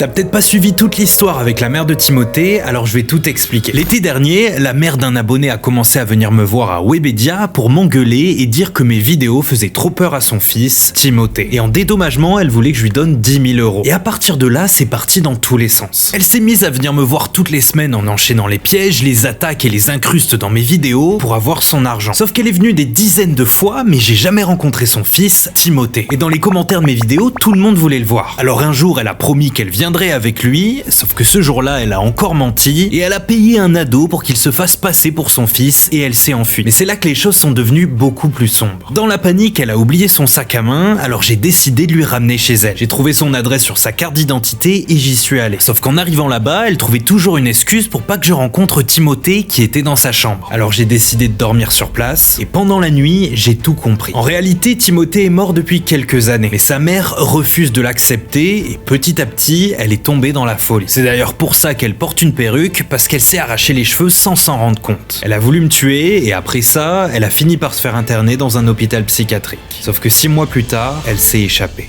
T'as peut-être pas suivi toute l'histoire avec la mère de Timothée, alors je vais tout expliquer. L'été dernier, la mère d'un abonné a commencé à venir me voir à Webedia pour m'engueuler et dire que mes vidéos faisaient trop peur à son fils, Timothée. Et en dédommagement, elle voulait que je lui donne 10 000 euros. Et à partir de là, c'est parti dans tous les sens. Elle s'est mise à venir me voir toutes les semaines en enchaînant les pièges, les attaques et les incrustes dans mes vidéos pour avoir son argent. Sauf qu'elle est venue des dizaines de fois, mais j'ai jamais rencontré son fils, Timothée. Et dans les commentaires de mes vidéos, tout le monde voulait le voir. Alors un jour, elle a promis qu'elle viendrait avec lui, sauf que ce jour-là, elle a encore menti et elle a payé un ado pour qu'il se fasse passer pour son fils et elle s'est enfuie. Mais c'est là que les choses sont devenues beaucoup plus sombres. Dans la panique, elle a oublié son sac à main, alors j'ai décidé de lui ramener chez elle. J'ai trouvé son adresse sur sa carte d'identité et j'y suis allé. Sauf qu'en arrivant là-bas, elle trouvait toujours une excuse pour pas que je rencontre Timothée qui était dans sa chambre. Alors j'ai décidé de dormir sur place et pendant la nuit, j'ai tout compris. En réalité, Timothée est mort depuis quelques années, mais sa mère refuse de l'accepter et petit à petit, elle est tombée dans la folie. C'est d'ailleurs pour ça qu'elle porte une perruque, parce qu'elle s'est arraché les cheveux sans s'en rendre compte. Elle a voulu me tuer et après ça, elle a fini par se faire interner dans un hôpital psychiatrique. Sauf que 6 mois plus tard, elle s'est échappée.